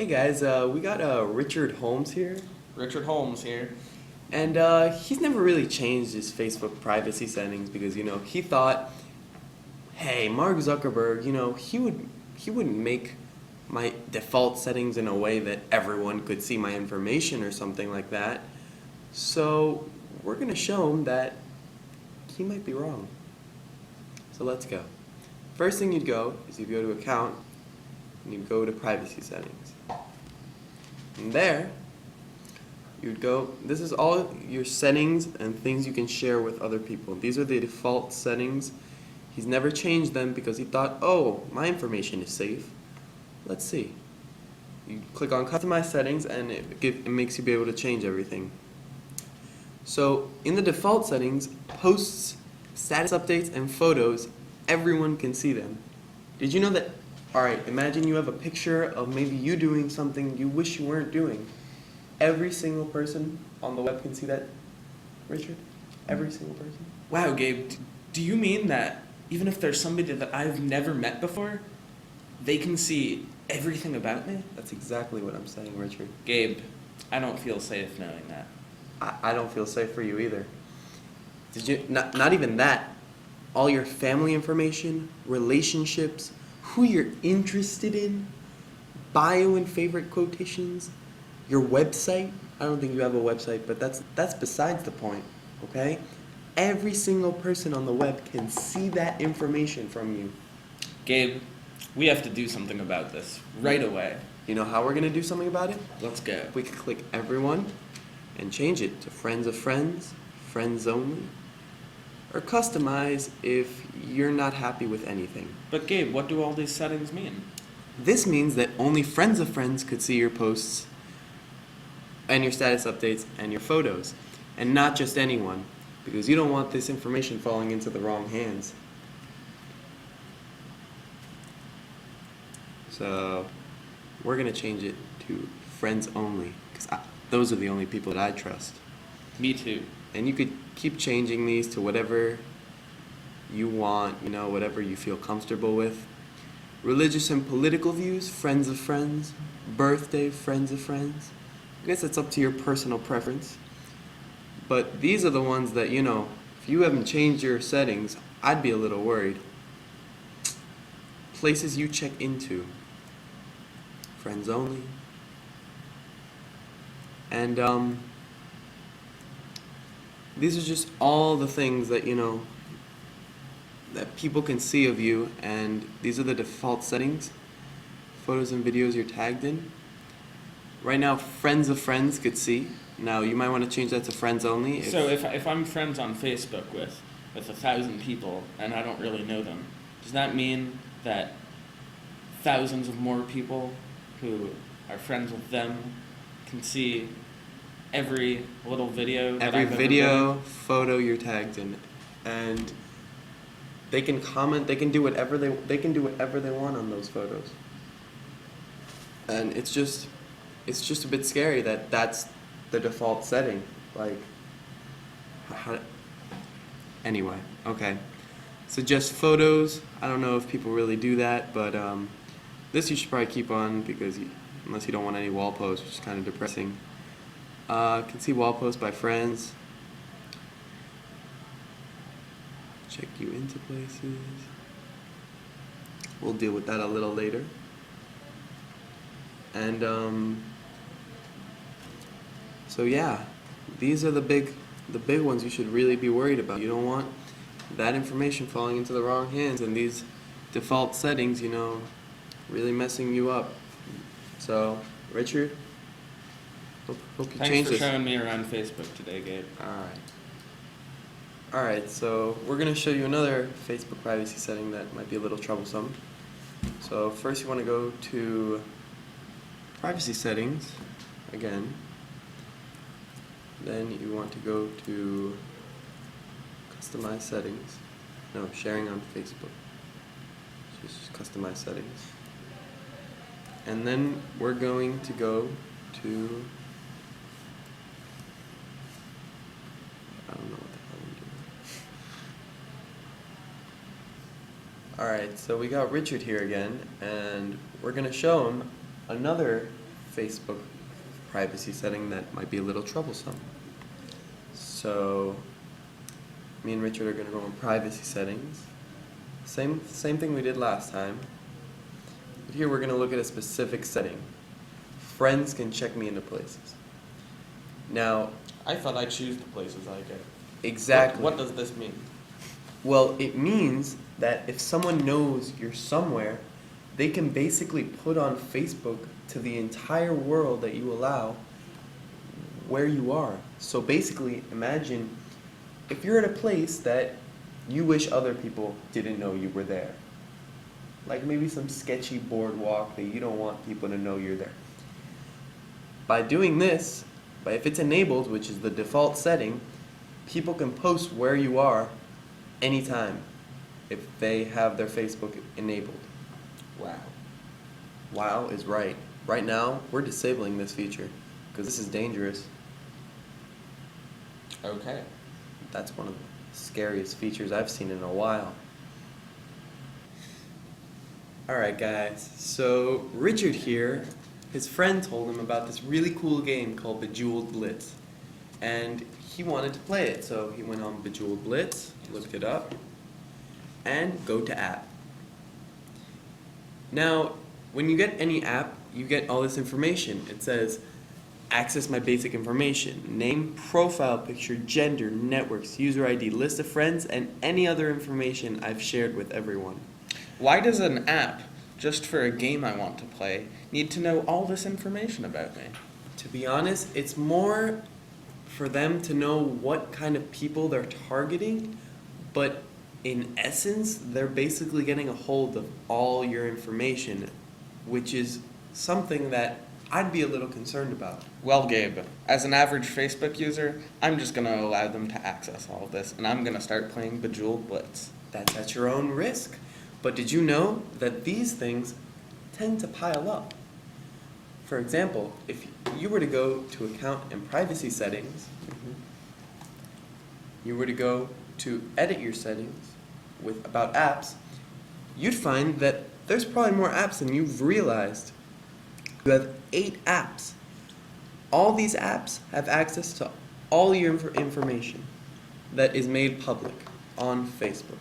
Hey guys, we got Richard Holmes here, Richard Holmes here. and he's never really changed his Facebook privacy settings because he thought, hey, Mark Zuckerberg, he wouldn't make my default settings in a way that everyone could see my information or something like that. So we're gonna show him that he might be wrong. So let's go. First thing you'd go is you'd go to account and you'd go to privacy settings. And there, you'd go, this is all your settings and things you can share with other people. These are the default settings. He's never changed them because he thought, oh, my information is safe. Let's see. You click on customize settings and it makes you be able to change everything. So in the default settings, posts, status updates, and photos, everyone can see them. Did you know that? Alright, imagine you have a picture of maybe you doing something you wish you weren't doing. Every single person on the web can see that, Richard? Every single person? Wow, Gabe, do you mean that even if there's somebody that I've never met before, they can see everything about me? That's exactly what I'm saying, Richard. Gabe, I don't feel safe knowing that. I don't feel safe for you either. Did you, not even that, all your family information, relationships, who you're interested in, bio and favorite quotations, your website. I don't think you have a website, but that's besides the point, okay? Every single person on the web can see that information from you. Gabe, we have to do something about this right away. You know how we're gonna do something about it? Let's go. We could click everyone and change it to friends of friends, friends only, or customize if you're not happy with anything. But Gabe, what do all these settings mean? This means that only friends of friends could see your posts and your status updates and your photos, and not just anyone, because you don't want this information falling into the wrong hands. So we're gonna change it to friends only, because those are the only people that I trust. Me too. And you could keep changing these to whatever you want, whatever you feel comfortable with. Religious and political views, friends of friends. Birthday, friends of friends. I guess it's up to your personal preference. But these are the ones that, if you haven't changed your settings, I'd be a little worried. Places you check into. Friends only. And, these are just all the things that, that people can see of you, and these are the default settings. Photos and videos you're tagged in. Right now, friends of friends could see. Now, you might want to change that to friends only. So if I'm friends on Facebook with 1,000 people and I don't really know them, does that mean that thousands of more people who are friends with them can see every little video that every I've ever video, made? photo you're tagged in, and they can comment. They can do whatever they can do whatever they want on those photos. And it's just a bit scary that that's the default setting. Like, anyway, okay. So just photos. I don't know if people really do that, but this you should probably keep on because unless you don't want any wall posts, which is kind of depressing. Can see wall posts by friends. Check you into places. We'll deal with that a little later. And so yeah, these are the big ones you should really be worried about. You don't want that information falling into the wrong hands, and these default settings, really messing you up. So, Richard, hope you change Thanks for this. showing me around Facebook today, Gabe. Alright, so we're going to show you another Facebook privacy setting that might be a little troublesome. So first you want to go to privacy settings again. Then you want to go to customize settings. No, sharing on Facebook. Just customize settings. And then we're going to go to, I don't know what the hell I'm doing. Alright, so we got Richard here again, and we're going to show him another Facebook privacy setting that might be a little troublesome. So, me and Richard are going to go in privacy settings. Same thing we did last time. But here we're going to look at a specific setting. Friends can check me into places. Now, I thought I choose the places I go. exactly. What does this mean? Well, it means that if someone knows you're somewhere, they can basically put on Facebook to the entire world that you allow where you are. So basically, imagine if you're at a place that you wish other people didn't know you were there. Like maybe some sketchy boardwalk that you don't want people to know you're there. By doing this, if it's enabled, which is the default setting, people can post where you are anytime if they have their Facebook enabled. Wow. Wow is right. Right now, we're disabling this feature because this is dangerous. Okay. That's one of the scariest features I've seen in a while. Alright guys, so Richard here, his friend told him about this really cool game called Bejeweled Blitz. And he wanted to play it, so he went on Bejeweled Blitz, looked it up, and go to app. Now, when you get any app, you get all this information. It says, access my basic information, name, profile picture, gender, networks, user ID, list of friends, and any other information I've shared with everyone. Why does an app, just for a game I want to play, need to know all this information about me? To be honest, it's more for them to know what kind of people they're targeting, but in essence, they're basically getting a hold of all your information, which is something that I'd be a little concerned about. Well, Gabe, as an average Facebook user, I'm just going to allow them to access all of this, and I'm going to start playing Bejeweled Blitz. That's at your own risk. But did you know that these things tend to pile up? For example, if you were to go to account and privacy settings, you were to go to edit your settings with about apps, you'd find that there's probably more apps than you've realized. You have 8 apps. All these apps have access to all your information that is made public on Facebook.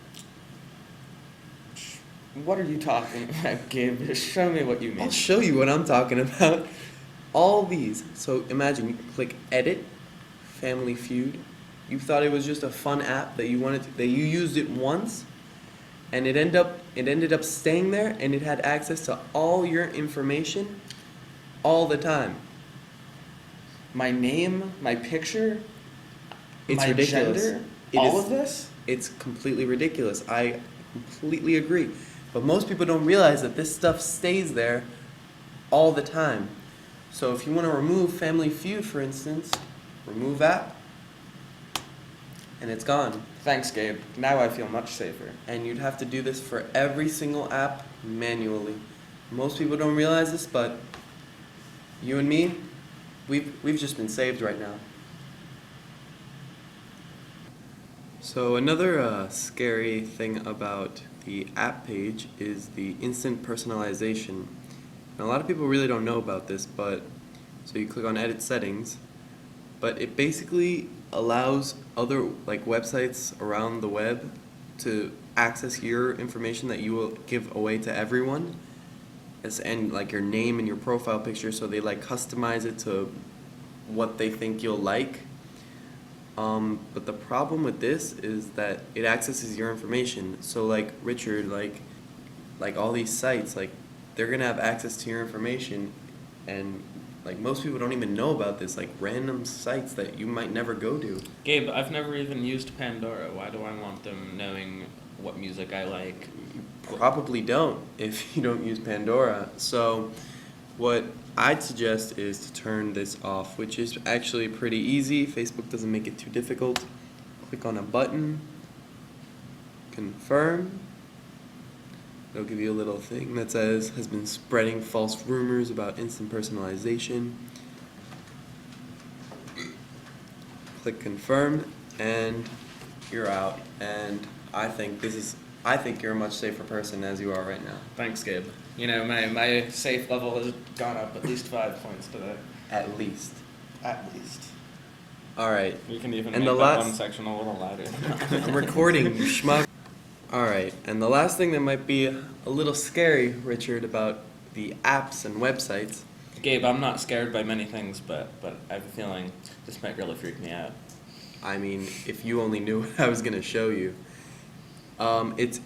What are you talking about, Gabe? Show me what you mean. I'll show you what I'm talking about. All these. So imagine you click edit, Family Feud. You thought it was just a fun app that you used it once, and it ended up staying there, and it had access to all your information all the time. My name, my picture, It's my ridiculous. gender, It all is- of this? It's completely ridiculous. I completely agree. But most people don't realize that this stuff stays there all the time. So if you want to remove Family Feud, for instance, remove app, and it's gone. Thanks, Gabe. Now I feel much safer. And you'd have to do this for every single app manually. Most people don't realize this, but you and me, we've just been saved right now. So another scary thing about the app page is the instant personalization. And a lot of people really don't know about this, but so you click on edit settings, but it basically allows other websites around the web to access your information that you will give away to everyone, and your name and your profile picture, so they customize it to what they think you'll like. But the problem with this is that it accesses your information. So Richard, all these sites, they're gonna have access to your information, and most people don't even know about this, random sites that you might never go to. Gabe, I've never even used Pandora. Why do I want them knowing what music I like? Probably don't if you don't use Pandora. So what I'd suggest is to turn this off, which is actually pretty easy. Facebook doesn't make it too difficult. Click on a button, confirm. It'll give you a little thing that says, has been spreading false rumors about instant personalization. Click confirm, and you're out. And I think this is I think you're a much safer person as you are right now. Thanks, Gabe. You know, my safe level has gone up at least 5 points today. At least. At least. All right. We can even And make the that last- one section a little louder. I'm recording, you schmuck. All right. And the last thing that might be a little scary, Richard, about the apps and websites. Gabe, I'm not scared by many things, but I have a feeling this might really freak me out. I mean, if you only knew what I was going to show you. It's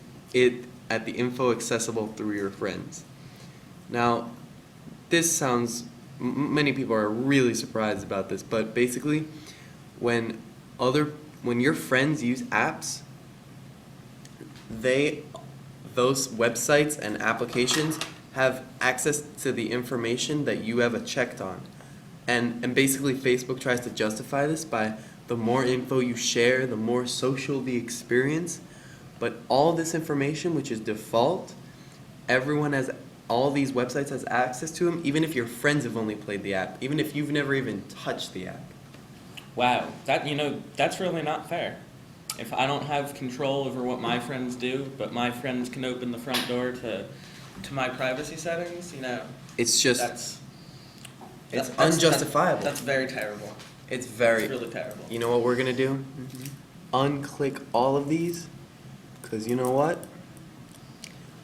at the info accessible through your friends. Now, this sounds, many people are really surprised about this, but basically, when your friends use apps, those websites and applications have access to the information that you have checked on. And basically Facebook tries to justify this by the more info you share, the more social the experience. But all this information, which is default, all these websites has access to them, even if your friends have only played the app, even if you've never even touched the app. Wow, that's really not fair. If I don't have control over what my friends do, but my friends can open the front door to my privacy settings, It's just, that's unjustifiable. That's very terrible. It's very, It's really terrible. you know what we're gonna do? Unclick all of these, because you know what?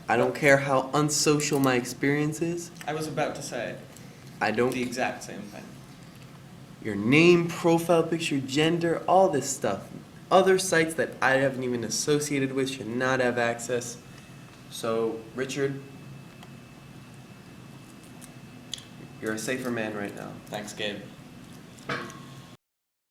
I don't care how unsocial my experience is. I was about to say I don't, the exact same thing. your name, profile picture, gender, all this stuff. Other sites that I haven't even associated with should not have access. So, Richard, you're a safer man right now. Thanks, Gabe.